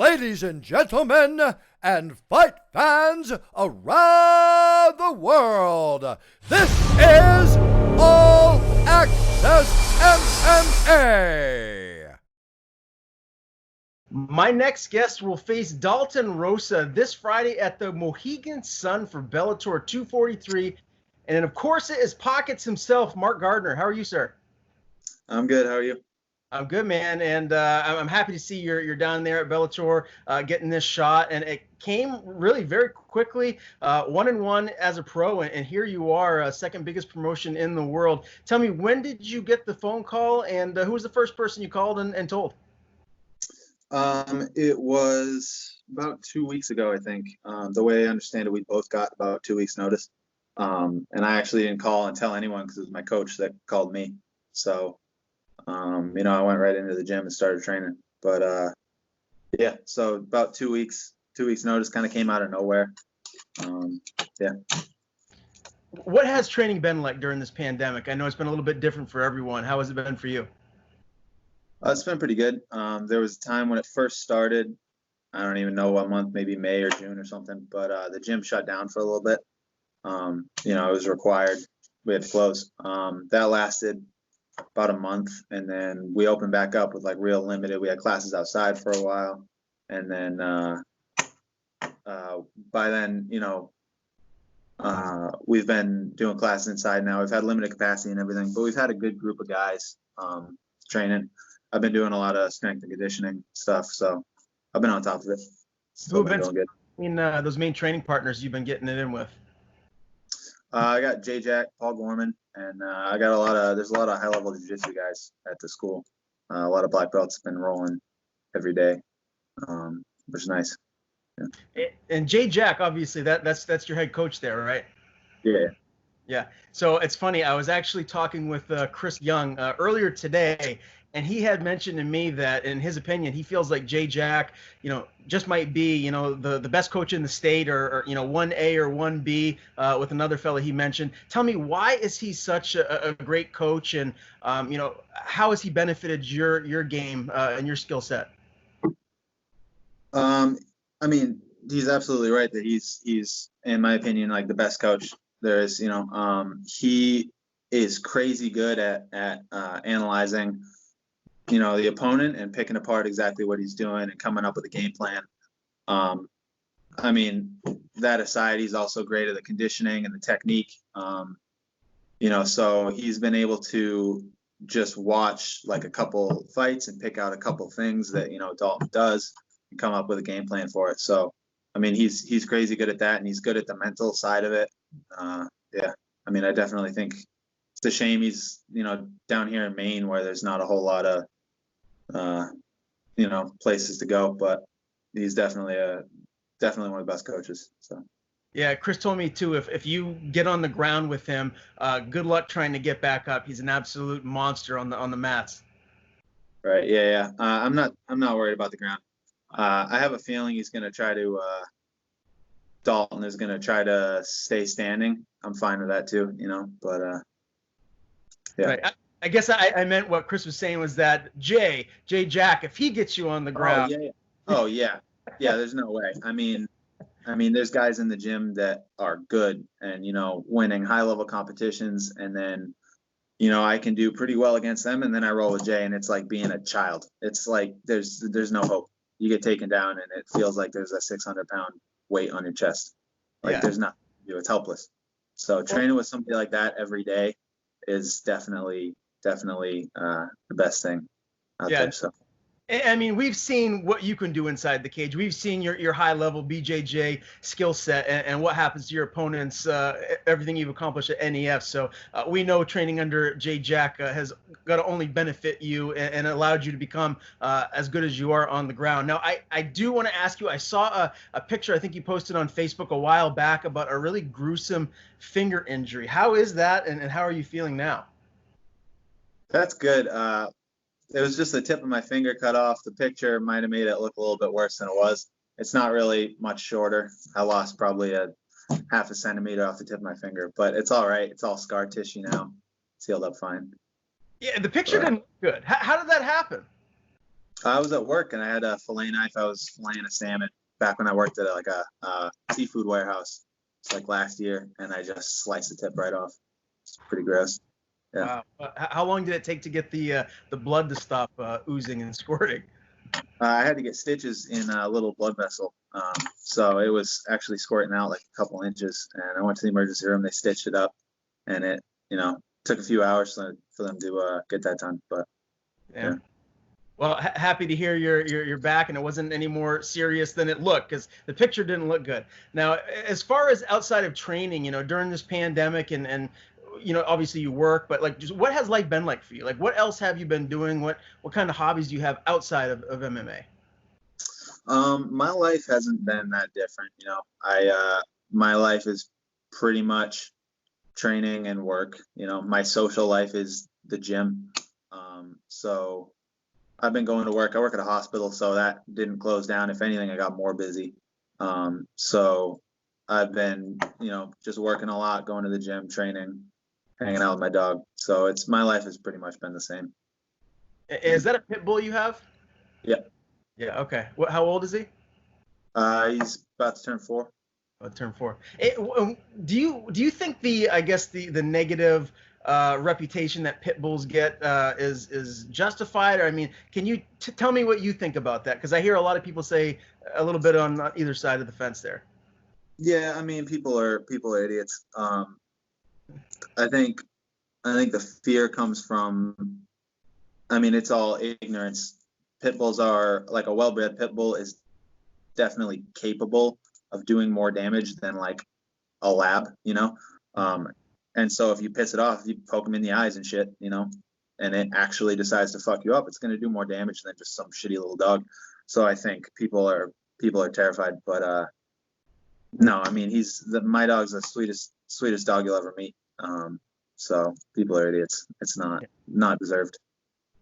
ladies and gentlemen, and fight fans around the world. This is All Access MMA. My next guest will face Dalton Rosta this Friday at the Mohegan Sun for Bellator 243. And of course, it is Pockets himself, Mark Gardner. How are you, sir? I'm good. How are you? I'm good, man, and I'm happy to see you're down there at Bellator getting this shot, and it came really very quickly, 1-1 as a pro, and here you are, second biggest promotion in the world. Tell me, when did you get the phone call, and who was the first person you called and told? It was about 2 weeks ago, I think. The way I understand it, we both got about 2 weeks notice, and I actually didn't call and tell anyone because it was my coach that called me. So. I went right into the gym and started training. But yeah, so about 2 weeks notice, kind of came out of nowhere. Yeah. What has training been like during this pandemic? I know it's been a little bit different for everyone. How has it been for you? It's been pretty good. There was a time when it first started, I don't even know what month, maybe May or June or something, but the gym shut down for a little bit. It was required. We had to close. That lasted about a month, and then we opened back up with like real limited. We had classes outside for a while, and then by then, we've been doing classes inside now. We've had limited capacity and everything, but we've had a good group of guys training. I've been doing a lot of strength and conditioning stuff, so I've been on top of it. Who have been those main training partners you've been getting it in with? I got Jack, Paul Gorman, and I got there's a lot of high-level jiu-jitsu guys at the school. A lot of black belts have been rolling every day, which is nice. Yeah. And Jack, obviously, that's your head coach there, right? Yeah. Yeah. So it's funny. I was actually talking with Chris Young earlier today, and he had mentioned to me that, in his opinion, he feels like Jack, just might be, the best coach in the state, or 1A or 1B with another fella he mentioned. Tell me, why is he such a great coach, and how has he benefited your game and your skill set? I mean, he's absolutely right that he's in my opinion like the best coach there is. He is crazy good at analyzing the opponent and picking apart exactly what he's doing and coming up with a game plan. I mean, that aside, he's also great at the conditioning and the technique. So he's been able to just watch like a couple fights and pick out a couple things that, Dalton does and come up with a game plan for it. So, I mean, he's crazy good at that, and he's good at the mental side of it. Yeah. I mean, I definitely think it's a shame he's, down here in Maine where there's not a whole lot of, places to go, but he's definitely one of the best coaches. So. Yeah, Chris told me too, if you get on the ground with him, good luck trying to get back up. He's an absolute monster on the mats. Right. Yeah. I'm not worried about the ground. I have a feeling he's going to try to, Dalton is going to try to stay standing. I'm fine with that too, but yeah. Right. I guess I meant what Chris was saying was that Jack, if he gets you on the ground. Oh yeah. Yeah. There's no way. I mean, there's guys in the gym that are good and, winning high level competitions. And then, I can do pretty well against them. And then I roll with Jay, and it's like being a child. It's like, there's no hope. You get taken down and it feels like there's a 600-pound weight on your chest. Like there's nothing to do. It's helpless. So training with somebody like that every day is definitely the best thing out there. So. I mean, we've seen what you can do inside the cage. We've seen your high-level BJJ skill set and what happens to your opponents, everything you've accomplished at NEF. So we know training under Jack has got to only benefit you and allowed you to become as good as you are on the ground. Now, I do want to ask you, I saw a picture I think you posted on Facebook a while back about a really gruesome finger injury. How is that, and how are you feeling now? That's good. It was just the tip of my finger cut off. The picture might have made it look a little bit worse than it was. It's not really much shorter. I lost probably a half a centimeter off the tip of my finger, but it's all right. It's all scar tissue now. It's healed up fine. Yeah, the picture didn't look good. How did that happen? I was at work and I had a fillet knife. I was filleting a salmon back when I worked at like a seafood warehouse. It's like last year, and I just sliced the tip right off. It's pretty gross. Yeah. Wow. How long did it take to get the blood to stop oozing and squirting? I had to get stitches in a little blood vessel. So it was actually squirting out like a couple inches, and I went to the emergency room. They stitched it up, and it, took a few hours for them to get that done. But yeah. Well, happy to hear you're back, and it wasn't any more serious than it looked, because the picture didn't look good. Now, as far as outside of training, during this pandemic, and obviously you work, but like, just what has life been like for you? Like, what else have you been doing? What kind of hobbies do you have outside of MMA? My life hasn't been that different. My life is pretty much training and work. My social life is the gym. So I've been going to work. I work at a hospital, so that didn't close down. If anything, I got more busy. So I've been, just working a lot, going to the gym, training, hanging out with my dog. So my life has pretty much been the same. Is that a pit bull you have? Yeah. Yeah. Okay. How old is he? He's about to turn 4. Turn 4. Do you think the negative reputation that pit bulls get is justified? Or, I mean, can you tell me what you think about that? Because I hear a lot of people say a little bit on either side of the fence there. Yeah, I mean, people are idiots. I think the fear comes from, it's all ignorance. Pit bulls are, like, a well-bred pit bull is definitely capable of doing more damage than like a lab, and so if you piss it off, if you poke them in the eyes and shit, and it actually decides to fuck you up, it's going to do more damage than just some shitty little dog. So I think people are terrified, but no, my dog's the sweetest dog you'll ever meet. So people are idiots. It's not deserved.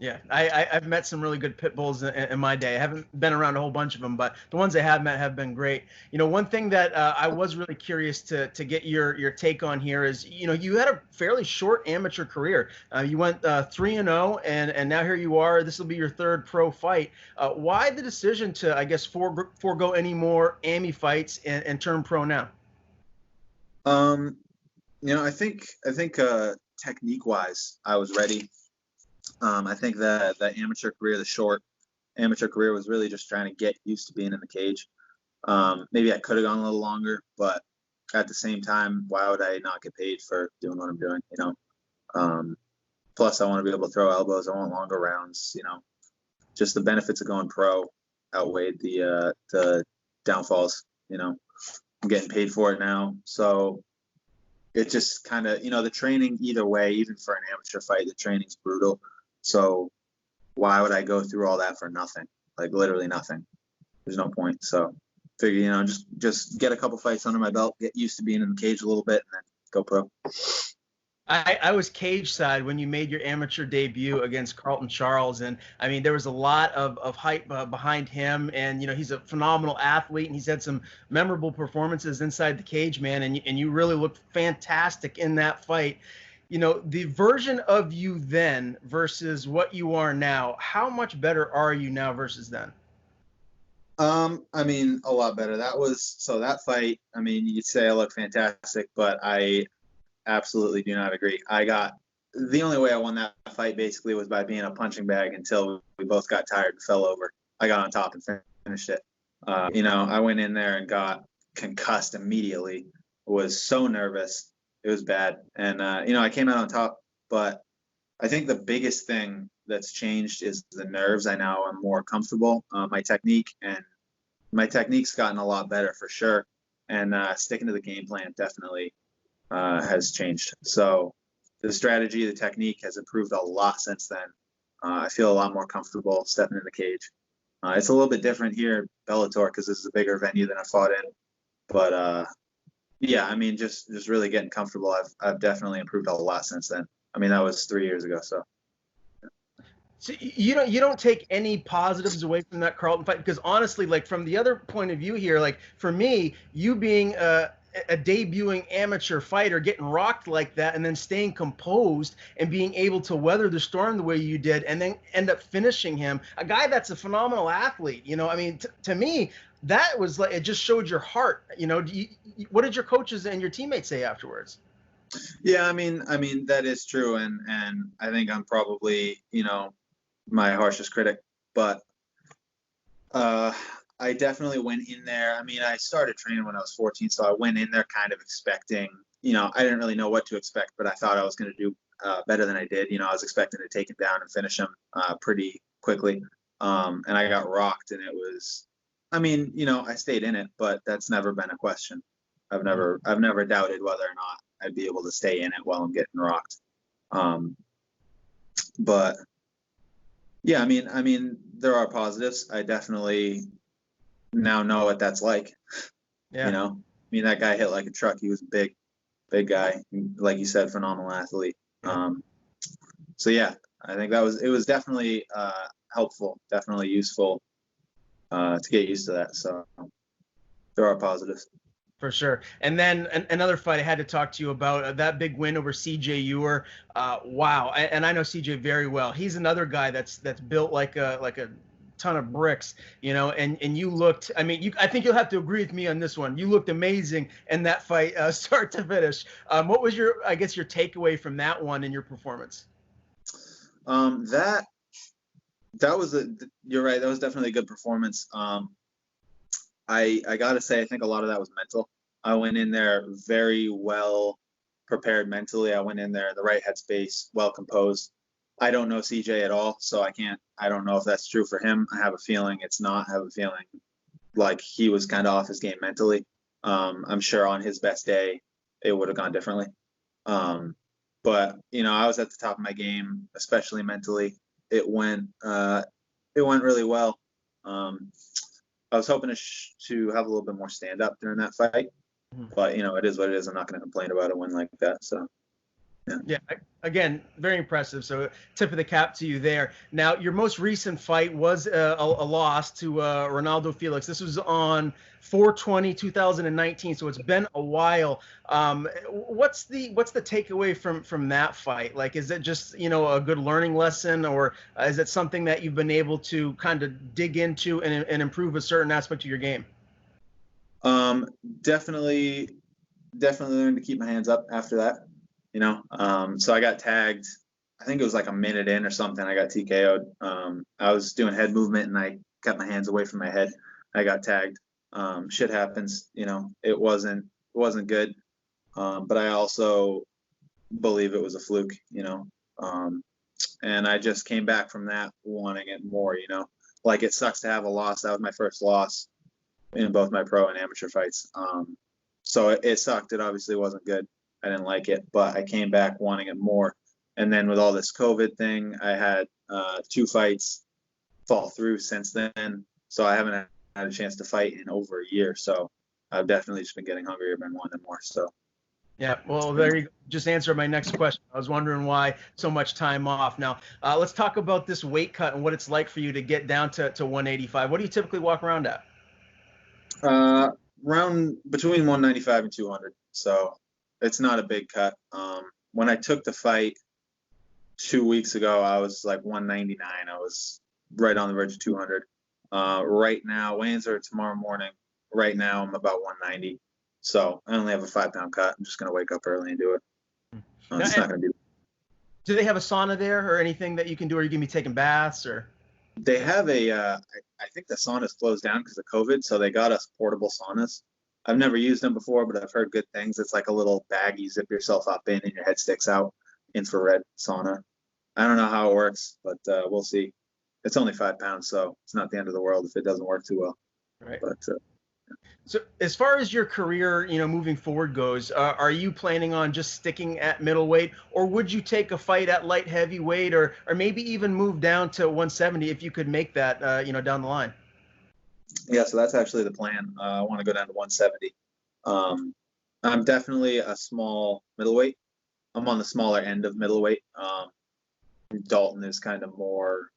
Yeah, I've met some really good pit bulls in my day. I haven't been around a whole bunch of them, but the ones I have met have been great. One thing that I was really curious to get your take on here is, you had a fairly short amateur career. You went 3-0, and now here you are. This will be your 3rd pro fight. Why the decision to, I guess, forego any more AMI fights and turn pro now? I think technique-wise, I was ready. I think the amateur career, the short amateur career, was really just trying to get used to being in the cage. Maybe I could have gone a little longer, but at the same time, why would I not get paid for doing what I'm doing? Plus, I want to be able to throw elbows. I want longer rounds. Just the benefits of going pro outweighed the downfalls. I'm getting paid for it now, so it just kind of, the training either way, even for an amateur fight, the training's brutal. So why would I go through all that for nothing? Like, literally nothing. There's no point. So figure, just get a couple fights under my belt, get used to being in the cage a little bit, and then go pro. I was cage side when you made your amateur debut against Clayton Charles, and there was a lot of hype behind him, and he's a phenomenal athlete, and he's had some memorable performances inside the cage, man, and you really looked fantastic in that fight. The version of you then versus what you are now, how much better are you now versus then? A lot better. That fight, you'd say I look fantastic, but I absolutely do not agree. The only way I won that fight basically was by being a punching bag until we both got tired and fell over. I got on top and finished it. I went in there and got concussed immediately, was so nervous. It was bad. And, I came out on top, but I think the biggest thing that's changed is the nerves. I now am more comfortable. My technique's gotten a lot better for sure. And sticking to the game plan definitely has changed. So the strategy, the technique has improved a lot since then. I feel a lot more comfortable stepping in the cage. It's a little bit different here at Bellator because this is a bigger venue than I fought in. But yeah, just really getting comfortable. I've definitely improved a lot since then. That was 3 years ago. So you don't take any positives away from that Carlton fight, because honestly, like, from the other point of view here, like, for me, you being a debuting amateur fighter getting rocked like that and then staying composed and being able to weather the storm the way you did and then end up finishing him, a guy that's a phenomenal athlete. I mean, to me, that was like, it just showed your heart. What did your coaches and your teammates say afterwards? Yeah, I mean that is true, and I think I'm probably my harshest critic, but I definitely went in there. I mean, I started training when I was 14, so I went in there kind of expecting, I didn't really know what to expect, but I thought I was going to do better than I did. I was expecting to take him down and finish him pretty quickly, and I got rocked, and it was, I mean, I stayed in it, but that's never been a question. I've never doubted whether or not I'd be able to stay in it while I'm getting rocked. But yeah, I mean, there are positives. I definitely now know what that's like. Yeah. I mean, that guy hit like a truck. He was a big guy, like you said, phenomenal athlete. So yeah, I think it was definitely helpful, definitely useful to get used to that. So there are positives. For sure. And then another fight I had to talk to you about, that big win over CJ Ewer. Wow. And I know CJ very well. He's another guy that's built like a ton of bricks, and you looked, I mean, I think you'll have to agree with me on this one. You looked amazing in that fight, start to finish. What was your takeaway from that one in your performance? That was you're right. That was definitely a good performance. I gotta say, I think a lot of that was mental. I went in there very well prepared mentally. I went in there in the right headspace, well composed. I don't know CJ at all, so I don't know if that's true for him. I have a feeling it's not. I have a feeling like he was kind of off his game mentally. I'm sure on his best day, it would have gone differently. But I was at the top of my game, especially mentally. It went really well. I was hoping to have a little bit more stand up during that fight, but it is what it is. I'm not going to complain about a win like that. So, yeah. Again, very impressive. So, tip of the cap to you there. Now, your most recent fight was a loss to Ronaldo Felix. This was on 4/20/2019. So it's been a while. What's the takeaway from that fight? Like, is it just a good learning lesson, or is it something that you've been able to kind of dig into and improve a certain aspect of your game? Definitely learned to keep my hands up after that. So I got tagged. I think it was like a minute in or something. I got TKO'd. I was doing head movement and I kept my hands away from my head. I got tagged. Shit happens. It wasn't good. But I also believe it was a fluke. And I just came back from that wanting it more. Like, it sucks to have a loss. That was my first loss in both my pro and amateur fights. So it sucked. It obviously wasn't good. I didn't like it, but I came back wanting it more. And then with all this COVID thing, I had 2 fights fall through since then. So I haven't had a chance to fight in over a year. So I've definitely just been getting hungrier, been wanting more. So. Yeah, well, there you go. Just answered my next question. I was wondering why so much time off. Now, let's talk about this weight cut and what it's like for you to get down to 185. What do you typically walk around at? Around between 195 and 200. So it's not a big cut. When I took the fight 2 weeks ago, I was like 199. I was right on the verge of 200. Right now, weigh-ins are tomorrow morning. Right now, I'm about 190. So I only have a 5-pound cut. I'm just going to wake up early and do it. It's not going to be. Do they have a sauna there or anything that you can do? Or are you going to be taking baths or? They have I think the sauna's closed down because of COVID. So they got us portable saunas. I've never used them before, but I've heard good things. It's like a little bag you zip yourself up in and your head sticks out. Infrared sauna. I don't know how it works, but we'll see. It's only 5 pounds, so it's not the end of the world if it doesn't work too well. Right. But so as far as your career, moving forward goes, are you planning on just sticking at middleweight, or would you take a fight at light heavyweight, or maybe even move down to 170 if you could make that, down the line? Yeah, so that's actually the plan. I want to go down to 170. I'm definitely a small middleweight. I'm on the smaller end of middleweight. Dalton is kind of more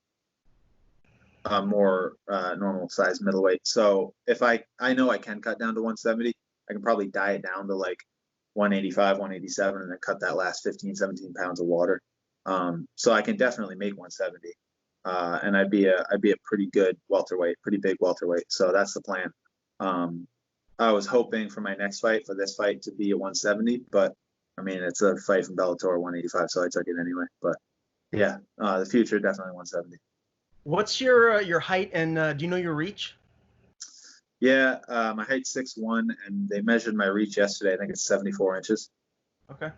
normal size middleweight. So if I know I can cut down to 170, I can probably diet down to like 185, 187, and then cut that last 15, 17 pounds of water. So I can definitely make 170. And I'd be a pretty good welterweight, pretty big welterweight. So that's the plan. I was hoping for my next fight, for this fight, to be at 170, but I mean, it's a fight from Bellator 185, so I took it anyway. But yeah, the future definitely 170. What's your height, and do you know your reach? Yeah, my height's 6'1", and they measured my reach yesterday. I think it's 74 inches. Okay.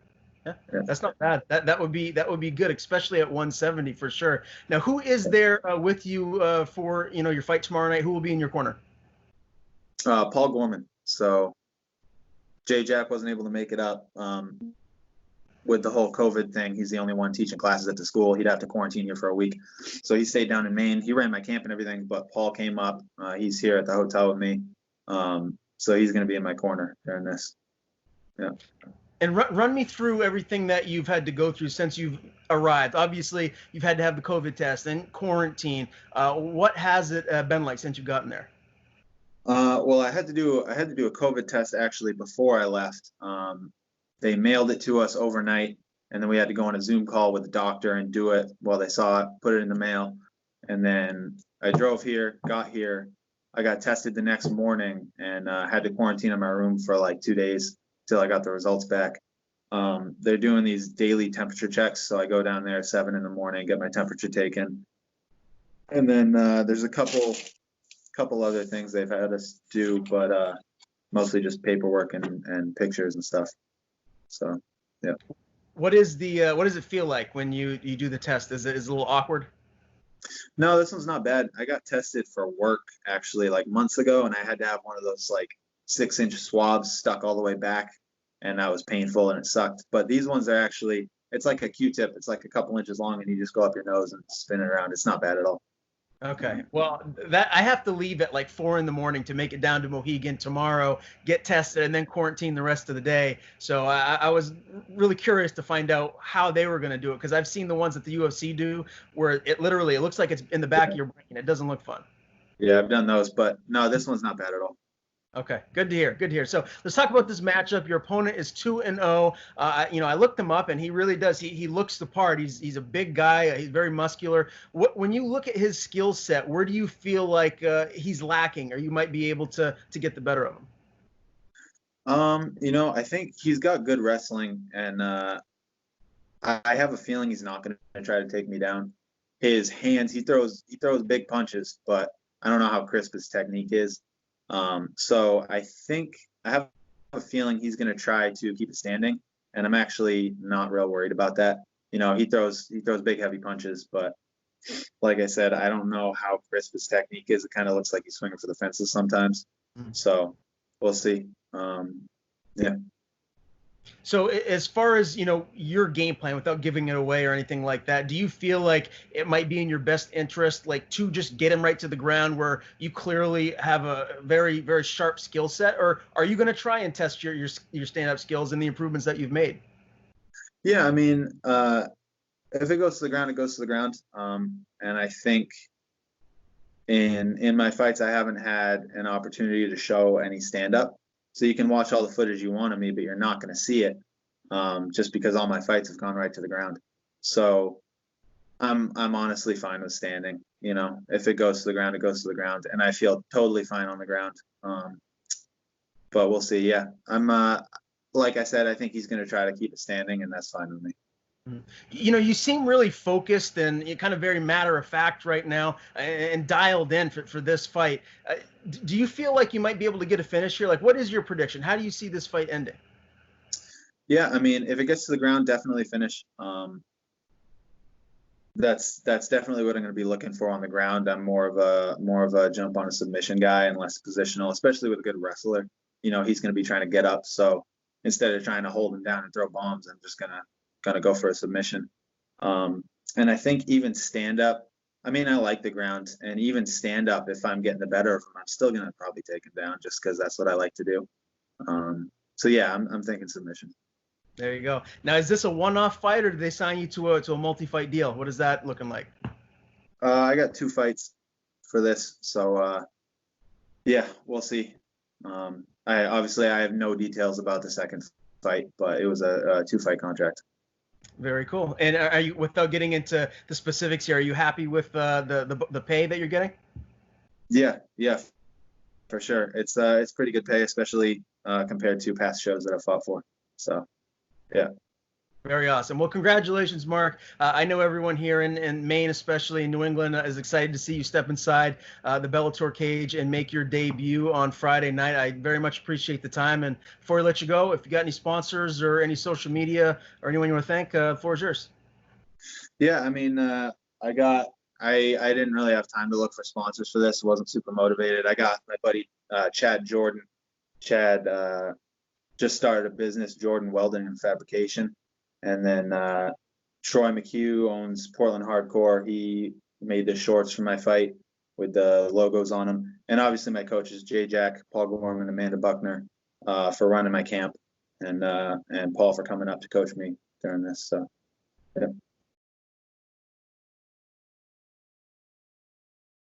Yeah, that's not bad. That would be good, especially at 170 for sure. Now, who is there with you for your fight tomorrow night? Who will be in your corner? Paul Gorman. So Jay Jack wasn't able to make it up with the whole COVID thing. He's the only one teaching classes at the school. He'd have to quarantine here for a week. So he stayed down in Maine. He ran my camp and everything, but Paul came up. He's here at the hotel with me. So he's going to be in my corner during this. Yeah. And run me through everything that you've had to go through since you've arrived. Obviously, you've had to have the COVID test and quarantine. What has it been like since you've gotten there? Well, I had to do a COVID test actually before I left. They mailed it to us overnight, and then we had to go on a Zoom call with the doctor and do it while they saw it, put it in the mail. And then I drove here, got here. I got tested the next morning and had to quarantine in my room for like 2 days till I got the results back. They're doing these daily temperature checks, so I go down there at 7 in the morning, get my temperature taken. And then there's a couple other things they've had us do, but mostly just paperwork and pictures and stuff. So, yeah. What does it feel like when you do the test? Is it a little awkward? No, this one's not bad. I got tested for work actually like months ago, and I had to have one of those like 6-inch swabs stuck all the way back, and that was painful and it sucked. But these ones are actually, it's like a Q-tip. It's like a couple inches long, and you just go up your nose and spin it around. It's not bad at all. Okay. Well, that I have to leave at like 4 in the morning to make it down to Mohegan tomorrow, get tested, and then quarantine the rest of the day. So I was really curious to find out how they were going to do it, because I've seen the ones that the UFC do where it looks like it's in the back of your brain. It doesn't look fun. Yeah, I've done those, but no, this one's not bad at all. Okay, good to hear. Good to hear. So let's talk about this matchup. Your opponent is 2-0. I looked him up, and he really does. He looks the part. He's a big guy. He's very muscular. When you look at his skill set, where do you feel like he's lacking, or you might be able to get the better of him? I think he's got good wrestling, and I have a feeling he's not going to try to take me down. His hands, he throws big punches, but I don't know how crisp his technique is. So I think I have a feeling he's going to try to keep it standing, and I'm actually not real worried about that. He throws big, heavy punches, but like I said, I don't know how crisp his technique is. It kind of looks like he's swinging for the fences sometimes. So we'll see. Yeah. So as far as, your game plan, without giving it away or anything like that, do you feel like it might be in your best interest, like, to just get him right to the ground where you clearly have a very, very sharp skill set? Or are you going to try and test your stand-up skills and the improvements that you've made? Yeah, I mean, if it goes to the ground, it goes to the ground. And I think in my fights, I haven't had an opportunity to show any stand-up. So you can watch all the footage you want of me, but you're not going to see it, just because all my fights have gone right to the ground. So I'm honestly fine with standing. If it goes to the ground, it goes to the ground, and I feel totally fine on the ground. But we'll see. Yeah, I'm like I said, I think he's going to try to keep it standing, and that's fine with me. You seem really focused and kind of very matter of fact right now, and dialed in for this fight. Do you feel like you might be able to get a finish here? Like, what is your prediction? How do you see this fight ending? Yeah, I mean, if it gets to the ground, definitely finish. That's definitely what I'm going to be looking for on the ground. I'm more of a jump on a submission guy and less positional, especially with a good wrestler. He's going to be trying to get up. So instead of trying to hold him down and throw bombs, I'm just gonna go for a submission. And I think even stand up, I mean, I like the ground, and even stand up, if I'm getting the better of him, I'm still gonna probably take him down, just because that's what I like to do. So yeah, I'm thinking submission. There you go. Now, is this a one-off fight, or did they sign you to a multi-fight deal? What is that looking like? I got 2 fights for this, so yeah, we'll see. I have no details about the second fight, but it was a 2-fight contract. Very cool. And are you, without getting into the specifics here, are you happy with the pay that you're getting? Yeah, for sure. It's pretty good pay, especially compared to past shows that I've fought for. So, yeah. Very awesome. Well, congratulations, Mark. I know everyone here in Maine, especially in New England, is excited to see you step inside the Bellator cage and make your debut on Friday night. I very much appreciate the time. And before I let you go, if you got any sponsors or any social media or anyone you want to thank, the floor is yours. Yeah, I mean, I didn't really have time to look for sponsors for this. Wasn't super motivated. I got my buddy Chad Jordan. Chad just started a business, Jordan Welding and Fabrication. And then Troy McHugh owns Portland Hardcore. He made the shorts for my fight with the logos on them. And obviously my coaches, Jay Jack, Paul Gorman, Amanda Buckner, for running my camp, and Paul for coming up to coach me during this. So, yeah.